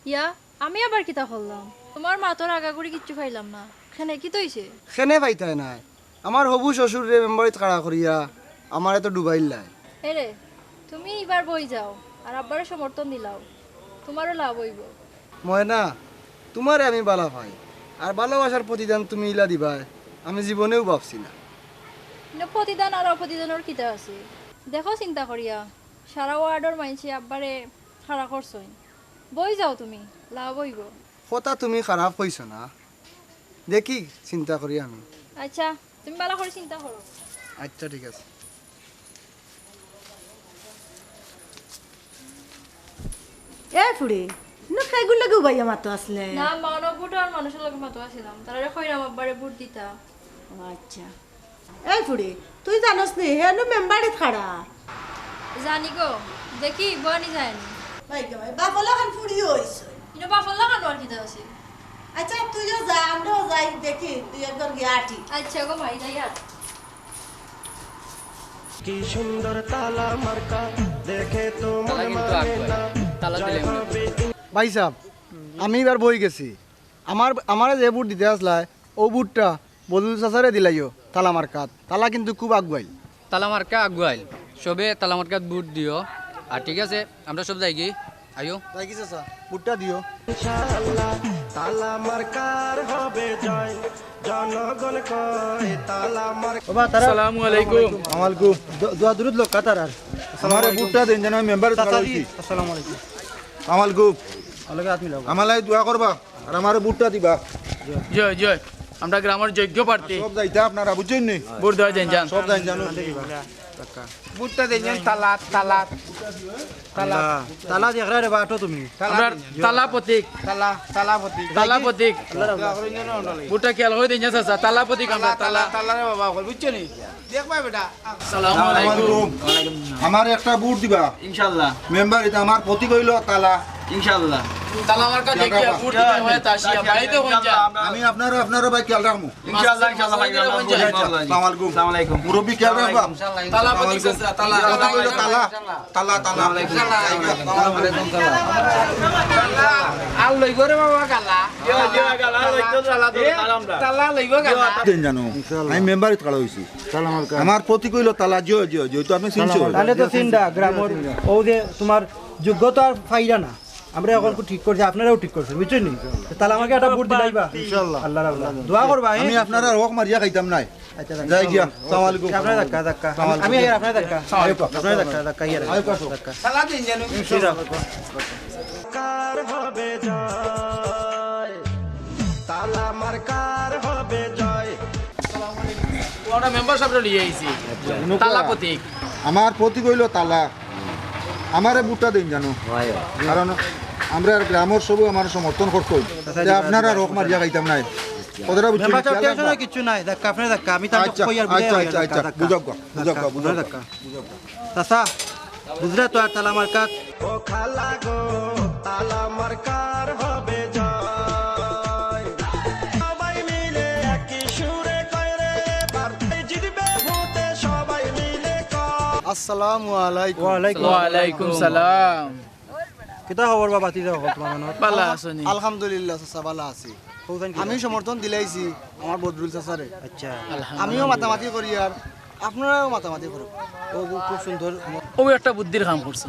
[SPEAKER 7] ইয়া আমি আবার কিতা করলাম তোমার মাতর আগাগুড়ি কিচ্ছু খাইলাম না খানে কি তৈছে
[SPEAKER 2] খেনে পাইতাই নাই আমার হবু শ্বশুর রে মেম্বারিত খাড়া করিয়া আমার এত ডুবাইল নাই
[SPEAKER 7] এরে তুমি এবার বই যাও আর আব্বারে সমর্থন দিলাও তোমারও লাভ হইব
[SPEAKER 2] ময়না তোমারে আমি বালা পাই আর ভালোবাসার প্রতিদান তুমি ইলা দিবা আমি জীবনেও ভাবছি না
[SPEAKER 7] কিন্তু প্রতিদান আর অপ্রতিদানের কিতা আছে দেখো চিন্তা করিয়া সারা ওয়ার্ডর মাইনছে আব্বারে খাড়া করছই বই যাও তুমি লাভ হইব
[SPEAKER 2] কথা তুমি খারাপ হইছ না দেখি চিন্তা করি আমি
[SPEAKER 7] আচ্ছা তুমি ভালো করে চিন্তা করো
[SPEAKER 2] আচ্ছা ঠিক আছে
[SPEAKER 8] এ ফুড়ি না খাইগুলো লাগে উবাইয়া মাতো আসলে
[SPEAKER 7] না মানব বুট আর মানুষের লগে মাতো আসিলাম তারা কইরাম আব্বারে বুট দিতা
[SPEAKER 8] ও আচ্ছা এই ফুড়ি তুই জানোস নি হেন মেম্বারে খাড়া
[SPEAKER 7] জানি গো দেখি বনি যায়নি
[SPEAKER 8] ভাই গে ভাই বাপলা খান ফুড়ি হইছ
[SPEAKER 7] কিন্তু বাফল লাগান আর কিতা আছে
[SPEAKER 8] আচ্ছা তুই যা আমরাও যাই দেখি তুই একবার গিয়ে আটি
[SPEAKER 7] আচ্ছা গো ভাই যাই আর
[SPEAKER 10] কি সুন্দর তালা মার্কা দেখে তো
[SPEAKER 4] তালা কিন্তু আগুয়াই তালা দিলে
[SPEAKER 2] ভাই সাহেব আমি এবার বই গেছি আমার যে বুট দিতে আসলায় ও বুটটা বদুল চাচারে দিলাইও তালা মার্কাত তালা কিন্তু খুব আগুয়াইল
[SPEAKER 4] তালামার্কা আগুয়াইল সবে তালামার্কাত বুট দিও আর ঠিক আছে আমরা সব যাই কি আইও
[SPEAKER 2] তাই কি চাচা বুটটা দিও
[SPEAKER 10] ইনশাআল্লাহ তালা মার্কার হবে জয় জনগণ কয় তালা মার্কা
[SPEAKER 2] বাবা তারা
[SPEAKER 3] আসসালামু আলাইকুম
[SPEAKER 6] আমালকুম
[SPEAKER 2] দোয়া দুরুদ লোক কাতার আর
[SPEAKER 6] আমার বুটটা দেন যেন আমি মেম্বার
[SPEAKER 2] চাচা
[SPEAKER 6] করাইছি
[SPEAKER 2] আসসালামু আলাইকুম
[SPEAKER 6] আমালকুম
[SPEAKER 2] আলগে হাত মিলাও
[SPEAKER 6] আমালাই দোয়া করবা আর আমার বুটটা দিবা
[SPEAKER 3] জয় জয় আমরা গ্রামের যোগ্য প্রার্থী
[SPEAKER 6] সব যাইতা আপনারা বুঝছেন নি
[SPEAKER 3] ভোট দেওয়া যান যান
[SPEAKER 6] সব জান জানো
[SPEAKER 1] বুটটা দেন তালা তালা তালা
[SPEAKER 2] তালা দেখরা রে বাটো তুমি
[SPEAKER 3] আমরা তালা প্রতীক
[SPEAKER 1] তালা তালা প্রতীক
[SPEAKER 3] তালা প্রতীক
[SPEAKER 1] বুটটা
[SPEAKER 3] বুটা খেয়াল করে দিন চাচা তালা প্রতীক আমরা
[SPEAKER 1] তালা
[SPEAKER 3] তালা
[SPEAKER 1] তালা রে বাবা বুঝছো নি দেখবা বেটা
[SPEAKER 3] আসসালামু আলাইকুম
[SPEAKER 6] আমার একটা বুট দিবা
[SPEAKER 3] ইনশাআল্লাহ
[SPEAKER 6] মেম্বার এটা আমার প্রতীক হইল তালা
[SPEAKER 3] ইনশাআল্লাহ তালা মার্কা দেখিয়া বুট দিতে হয় তাসিয়া বাড়িতে পৌঁছা
[SPEAKER 6] আমি আপনারা ভাই খেয়াল রাখবো
[SPEAKER 3] ইনশাআল্লাহ ইনশাআল্লাহ ভাই
[SPEAKER 6] আসসালামু আলাইকুম মুরব্বী খেয়াল রাখবা
[SPEAKER 3] তালা প্রতীক চাচা তালা
[SPEAKER 6] প্রতীক হইল তালা তালা তালা
[SPEAKER 1] আর লইব রে বাবা গালা তালা লইব গালা
[SPEAKER 6] দেন জানো আমি মেম্বারিত কাড়া হইছি আমার প্রতীক হইল তালা জয় জয় জয় তো আপনি চিনছো
[SPEAKER 2] তাহলে তো চিন্তা গ্রামের ও যে তোমার যোগ্যতা আর ফাইরা না আমরা এখন ঠিক করছি আপনারাও ঠিক করছেন বুঝছেন নি তাহলে আমাকে একটা ভোট দিলাইবা ইনশাআল্লাহ আল্লাহ রাব্বুল দোয়া করবা
[SPEAKER 6] আমি আপনারা রক মারিয়া খাইতাম নাই যাই গিয়া আসসালামু আলাইকুম
[SPEAKER 2] আপনারা ধাক্কা ধাক্কা আমি আর আপনারা ধাক্কা আপনারা ধাক্কা ধাক্কা ইয়ার ধাক্কা
[SPEAKER 1] তালা দিন জানো
[SPEAKER 10] কার হবে জয় তালা মার্কার হবে জয়
[SPEAKER 3] আমরা মেম্বার সাহেব লিয়ে আইছি তালা প্রতীক
[SPEAKER 6] আমার প্রতীক হইল তালা আমারে বুটটা দিন জানো কারণ আমরা গ্রামের সব আমার সমর্থন করতো আপনারা রক মারিয়া খাইতাম নাই কথাটা বুঝছেন
[SPEAKER 2] মেম্বার সাহেব টেনশন কিছু নাই ধাক্কা আপনারা ধাক্কা আমি তার কইয়ার
[SPEAKER 6] বুঝাক
[SPEAKER 2] ধাক্কা চাচা বুঝরা তো আর তালা মার্কাত
[SPEAKER 10] ও খালা গো তালা মার্কার হবে জয় সবাই মিলে একই সুরে কইরে পারতে জিতবে ভূতে সবাই মিলে কয়
[SPEAKER 2] আসসালামু আলাইকুম
[SPEAKER 3] ওয়া আলাইকুম সালাম
[SPEAKER 2] কিতা খবর বাবা তিজা খবর তোমার
[SPEAKER 3] পালা আসনি
[SPEAKER 11] আলহামদুলিল্লাহ চাচা ভালো আছি আমি সমর্থন দিলাইছি আমার বদরুল চাচারে
[SPEAKER 2] আচ্ছা
[SPEAKER 11] আমিও মাতামাতি করি আর আপনারাও মাতামাতি করুন
[SPEAKER 2] ও খুব সুন্দর
[SPEAKER 3] ও একটা বুদ্ধির কাম করছো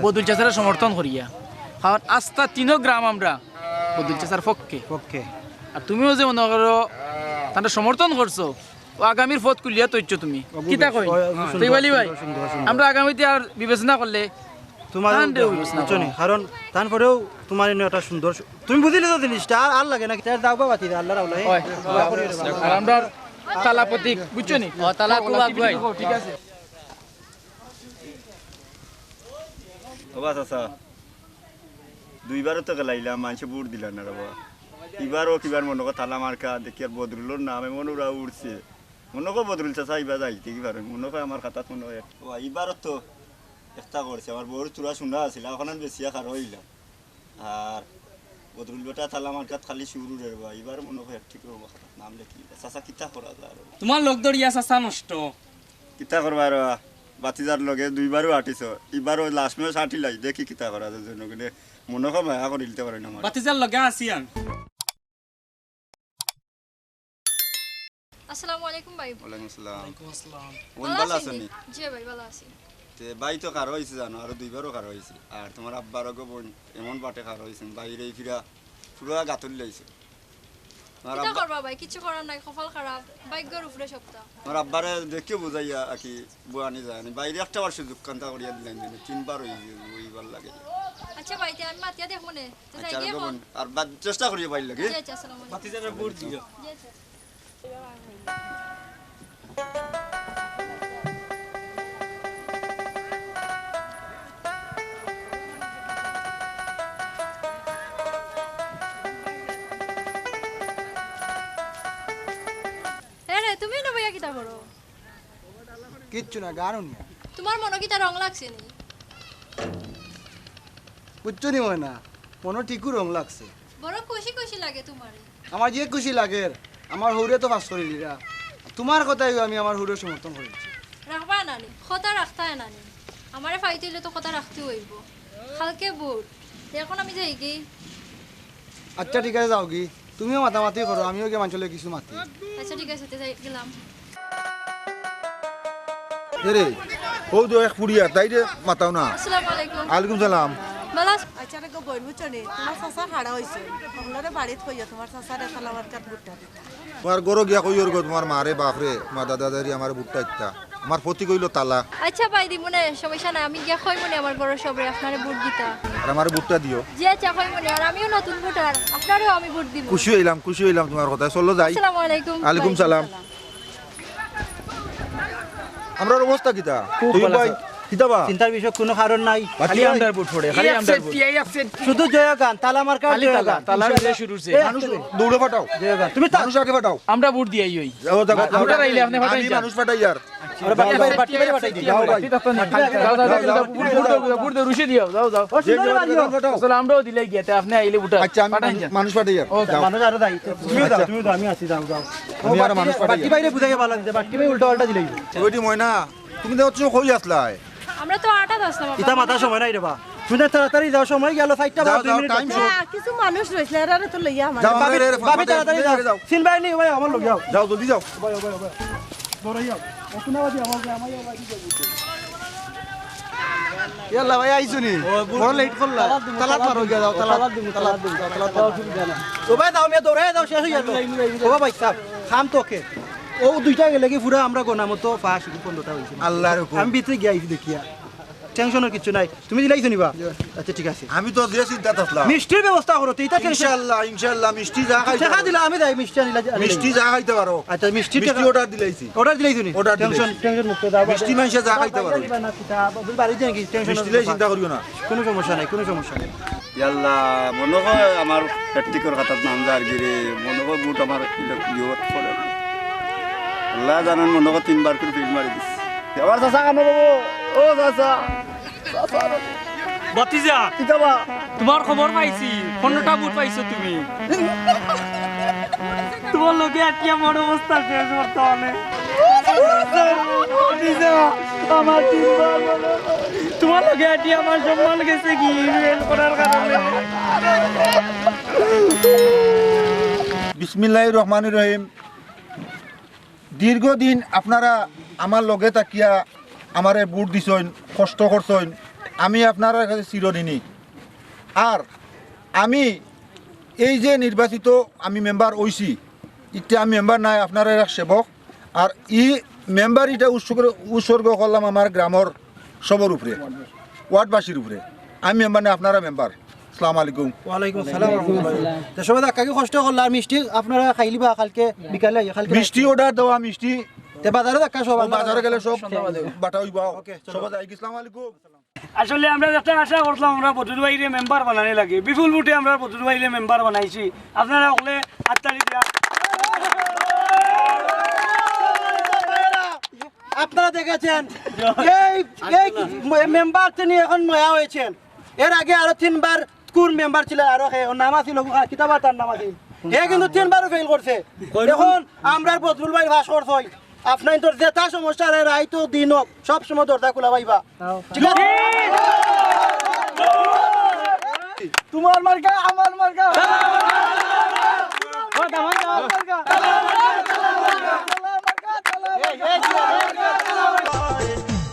[SPEAKER 3] বদুল চাচারে সমর্থন করিয়া কারণ আস্থা 3 গ্রাম আমরা বদুল চাচার পক্ষে
[SPEAKER 2] পক্ষে
[SPEAKER 3] আর তুমিও যে মনে করো তাদের সমর্থন করছো ও আগামীর পথ কুলিয়া তৈছ তুমি কিতা কই তুই বলি ভাই আমরা আগামীতে আর বিবেচনা করলে
[SPEAKER 2] তোমার বুঝছনি কারণ তারপরেও তোমার একটা সুন্দর তুমি বুঝিলে তো জিনিসটা আর লাগে না তার দাও বাবা তিজা আল্লাহ রাউলা
[SPEAKER 3] আর আমরা তালা প্রতীক বুঝছো নি
[SPEAKER 4] ও তালা খুব আগুয়াই
[SPEAKER 3] ঠিক আছে
[SPEAKER 9] বাবা চাচা দুইবারও তো গেলাইলাম মানুষে বুট দিলাম না বাবা এবারও কিবার মনে কর তালা মার্কা দেখি আর বদরুলোর নামে মনে ওরা উঠছে মনে কর বদরুল চাচা এবার যাইতে কিবার মনে কর আমার খাতাত মনে হয় এবারও তো একটা করছে আমার বউর চূড়া শুনা আছিল এখন বেশিয়া খার হইলাম আর বদরুল বেটা তালা মার্কাত খালি শুরু রে বা এবার মনে হয় ঠিক হবো নাম লেখি চাচা কিতা করা যায়
[SPEAKER 4] তোমার লোক দড়িয়া চাচা নষ্ট
[SPEAKER 9] কিতা করবা আর বাতিজার লগে দুইবারও আটিছ এবারও লাস্ট ম্যাচ আটিলাই দেখি কিতা করা যায় জন্য কিন্তু মনে হয় মায়া করে দিতে পারে না আমার
[SPEAKER 4] বাতিজার লগে আছি আন
[SPEAKER 7] আসসালামু আলাইকুম ভাই
[SPEAKER 9] ওয়ালাইকুম আসসালাম
[SPEAKER 7] ভালো
[SPEAKER 9] ভালো
[SPEAKER 7] আছেন
[SPEAKER 9] আছেন
[SPEAKER 7] জি ভাই ভালো আছি
[SPEAKER 9] তে ভাই তো কারো হয়েছে জানো আরো দুইবারও কারো হয়েছে আর তোমার আব্বারও বোন এমন বাটে কারো হয়েছে বাইরে ফিরা পুরো গাতুল লাইছে
[SPEAKER 7] কিতা করবা ভাই কিছু করার নাই কপাল খারাপ ভাগ্যের উপরে সপ্তাহ
[SPEAKER 9] আমার আব্বারে দেখে বুঝাইয়া আর কি বুয়ানি যায় বাইরে একটা বার সুযোগ কান্তা করিয়া দিলেন দিনে 3 বার হইবার লাগে
[SPEAKER 7] আচ্ছা ভাই তে আমি মাতিয়া দেখ মনে তো যাই
[SPEAKER 9] আচ্ছা
[SPEAKER 7] গিয়ে
[SPEAKER 9] বোন আর চেষ্টা করিয়া বাইর লাগে
[SPEAKER 7] জি আচ্ছা আসসালামু আলাইকুম
[SPEAKER 4] বাতিজার বুট দিও
[SPEAKER 7] জি আচ্ছা তুমি না ভাইয়া কিতা করো
[SPEAKER 11] কিচ্ছু না গান নিয়ে
[SPEAKER 7] তোমার মনে কিতা রং লাগছে নি
[SPEAKER 11] বুঝছো নি হয় না মনে ঠিকই রং লাগছে
[SPEAKER 7] বড় খুশি খুশি লাগে তোমারে
[SPEAKER 11] আমার যে খুশি লাগে আমার হুরে তো পাস করে দিলা তোমার কথাই আমি আমার হুরে সমর্থন করেছি
[SPEAKER 7] রাখবা নানি কথা রাখতা নানি আমারে ফাইতে হইলে তো কথা রাখতে হইব কালকে বুট এখন আমি যাই কি
[SPEAKER 11] আচ্ছা ঠিক আছে যাও কি তুমিও মাতামাতি করো আমিও গিয়ে মাঞ্চলে কিছু মাতি
[SPEAKER 7] আচ্ছা ঠিক আছে যাই গেলাম
[SPEAKER 6] রে ও তো এক পুরিয়া তাই রে মাতাও না
[SPEAKER 7] আসসালামু আলাইকুম
[SPEAKER 6] আলাইকুম সালাম
[SPEAKER 7] ভালো
[SPEAKER 8] আচ্ছা রে গো বইন বুঝছো নি তোমার চাচা খাড়া হইছে আপনারে বাড়িত কইয়া তোমার চাচারে তালা মার্কাত বুটটা
[SPEAKER 6] তোমার গরো গিয়া কইর গো তোমার মারে বাপরে মা দাদা দাদি আমার বুটটা ইচ্ছা আমার প্রতীক হইল তালা
[SPEAKER 7] আচ্ছা ভাই দি মনে সমস্যা নাই আমি গিয়া কই মনে আমার ঘর সবরে আপনারে বুট দিতা
[SPEAKER 6] আর আমার বুটটা দিও
[SPEAKER 7] জি আচ্ছা কই মনে আর আমিও নতুন বুটার আপনারেও আমি বুট দিব
[SPEAKER 6] খুশি হইলাম তোমার কথা চলো যাই
[SPEAKER 7] আসসালামু আলাইকুম
[SPEAKER 6] আলাইকুম সালাম আমরার অবস্থা কিতা
[SPEAKER 2] খুব
[SPEAKER 6] তুই
[SPEAKER 2] ভালো
[SPEAKER 6] ভাই
[SPEAKER 2] আছে।
[SPEAKER 6] কিতাবা
[SPEAKER 2] চিন্তার বিষয় কোনো কারণ নাই
[SPEAKER 3] খালি আন্ডার বুট পড়ে খালি আন্ডার বুট
[SPEAKER 2] শুধু জয়গান তালা মার্কার
[SPEAKER 3] খালি তালা
[SPEAKER 2] জয়গান
[SPEAKER 3] তালা মিলে শুরু হইছে
[SPEAKER 6] মানুষ দৌড়ে ফাটাও
[SPEAKER 2] জয়গান তুমি
[SPEAKER 6] মানুষ আগে ফাটাও
[SPEAKER 3] আমরা বুট দিয়াই হই
[SPEAKER 6] যাও যাও
[SPEAKER 3] আমরা রাইলে আপনি ফাটাই
[SPEAKER 6] আমি
[SPEAKER 3] যান
[SPEAKER 6] মানুষ ফাটাই আর
[SPEAKER 2] ওরে বাটি বাইরে বাটাই দিই
[SPEAKER 6] যাও ভাই
[SPEAKER 3] বুট দাও রুশে দিও যাও যাও আসলে আমরাও দিলাই গিয়াতে আপনি আইলে বুটা
[SPEAKER 6] আচ্ছা আমি
[SPEAKER 3] ফাটাই যান
[SPEAKER 6] মানুষ ফাটাই আর যাও
[SPEAKER 2] মানুষ আরো দাই তুমি দাও আমি আছি যাও যাও
[SPEAKER 6] আমি আর মানুষ ফাটাই
[SPEAKER 2] বাটি বাইরে বুঝাইকে ভালো দিতে বাটি বাইরে উল্টা উল্টা দিলাই
[SPEAKER 6] ওইটি ময়না তুমি তো হচ্ছে কই আসলা
[SPEAKER 7] আমরা তো আটাত আসলাম
[SPEAKER 2] ইতা মাথা সময় নাই রে বা তুমি তাড়াতাড়ি যাও সময় গেল 5টা
[SPEAKER 6] যাও
[SPEAKER 2] 2
[SPEAKER 6] যাও
[SPEAKER 2] মিনিট
[SPEAKER 6] টাইম
[SPEAKER 8] কিছু মানুষ রয়েছে আর তো লইয়া আমার
[SPEAKER 6] যাও
[SPEAKER 2] বাবি তাড়াতাড়ি যাও সিন ভাই নেই ভাই আমার লোক যাও
[SPEAKER 6] যাও জলদি যাও
[SPEAKER 2] দৌড়াই যাও অসুনাবাদি আমার বাড়ি যাবো
[SPEAKER 11] ইয়াল্লা ভাই আইছো নি বড় লেট করলা তালাত মারো গিয়া যাও তালাত
[SPEAKER 2] ও ভাই দাও মে দৌড়াই দাও শেষ হয়ে যাবে ও ভাই সাহেব খাম তোকে ও দুইটা গেলে কি পুরো আমরা গোনা মতো 15টা হইছে
[SPEAKER 6] আল্লাহর হুকুম
[SPEAKER 2] আমি ভিতরে গিয়ে দেখিয়া টেনশনের কিছু নাই তুমি দিলাইছো নিবা আচ্ছা ঠিক আছে
[SPEAKER 6] আমি তো যে চিন্তা আসলাম
[SPEAKER 2] মিষ্টির ব্যবস্থা করো তো এটা টেনশন
[SPEAKER 6] ইনশাআল্লাহ মিষ্টি যা খাইতে
[SPEAKER 2] টাকা দিলা আমি যাই মিষ্টি আনিলা
[SPEAKER 6] মিষ্টি যা খাইতে পারো
[SPEAKER 2] আচ্ছা মিষ্টি
[SPEAKER 6] মিষ্টি অর্ডার দিলাইছি
[SPEAKER 2] অর্ডার দিলাইছো নি
[SPEAKER 6] Order
[SPEAKER 2] টেনশন
[SPEAKER 6] দিলাইছি।
[SPEAKER 2] টেনশন মুক্ত দাও
[SPEAKER 6] মিষ্টি মানুষে যা খাইতে পারো
[SPEAKER 2] বাড়ি যাই কি টেনশন
[SPEAKER 6] মিষ্টি লাই চিন্তা করিও না
[SPEAKER 2] কোনো সমস্যা নাই কোনো সমস্যা নাই
[SPEAKER 9] ইয়াল্লা মনে হয় আমার প্র্যাকটিকর খাতার নাম যার গিরে মনে হয় বুট আমার ইয়ত পড়ে আল্লাহ জানেন মনে হয় 3বার করে ফিল্ড মারি দিস আমার চাচা কানো বাবু ও চাচা
[SPEAKER 5] বাতিজা
[SPEAKER 9] কিতাবা
[SPEAKER 5] তোমার খবর পাইছি 15টা বুট পাইছো তুমি তোমার লগে আটিয়া বড় অবস্থা শেষ বর্তমানে আমার তোমার লগে আটিয়া আমার সম্মান গেছে কি রেল করার কারণে
[SPEAKER 6] বিসমিল্লাহির রহমানির রহিম দীর্ঘদিন আপনারা আমার লগে তাকিয়া আমারে বুট দিছেন কষ্ট করছেন আমি আপনার কাছে চিরঋণী আর আমি এই যে নির্বাচিত আমি মেম্বার হইছি এটা আমি মেম্বার নাই আপনার এক সেবক আর ই মেম্বার এটা উৎসর্গ করলাম আমার গ্রামের সবর উপরে ওয়ার্ডবাসীর উপরে আমি মেম্বার নাই আপনারা মেম্বার আসসালামু আলাইকুম
[SPEAKER 2] ওয়ালাইকুম আসসালাম রাহমাতুল্লাহ তো সবাই কাকে কষ্ট করলা আর মিষ্টি আপনারা খাইলিবা কালকে বিকালে কালকে
[SPEAKER 6] মিষ্টি অর্ডার দেওয়া মিষ্টি
[SPEAKER 2] তে বাজারে দেখা সব
[SPEAKER 6] বাজারে গেলে সব বাটা হইবা সবাই আসসালামু আলাইকুম
[SPEAKER 5] আসলে আমরা একটা আশা করলাম আমরা বদুর বাইরে মেম্বার বানানি লাগে বিপুল বুটে আমরা বদুর বাইরে মেম্বার বানাইছি আপনারা হলে হাততালি দিয়া
[SPEAKER 2] আপনারা দেখেছেন এই এই মেম্বার তিনি এখন নয়া হয়েছেন এর আগে আরো 3বার কোন মেম্বার ছিল আরো ওর নাম আছিল কিতাবা তার নাম আছিল এ কিন্তু 3বারও ফেল করছে এখন আমরা বদরুল ভাই ভাস করছই আপনার তোর যেটা সমস্যা রে রাইতো দিন সব সময় দরজা খোলা পাইবা ঠিক আছে
[SPEAKER 11] তোমার মার্কা আমার মার্কা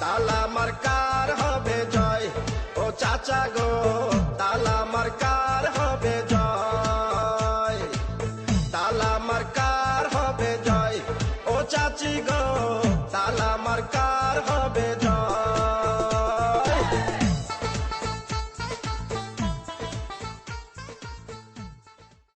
[SPEAKER 10] তালা মার্কার হবে জয় ও চাচা গো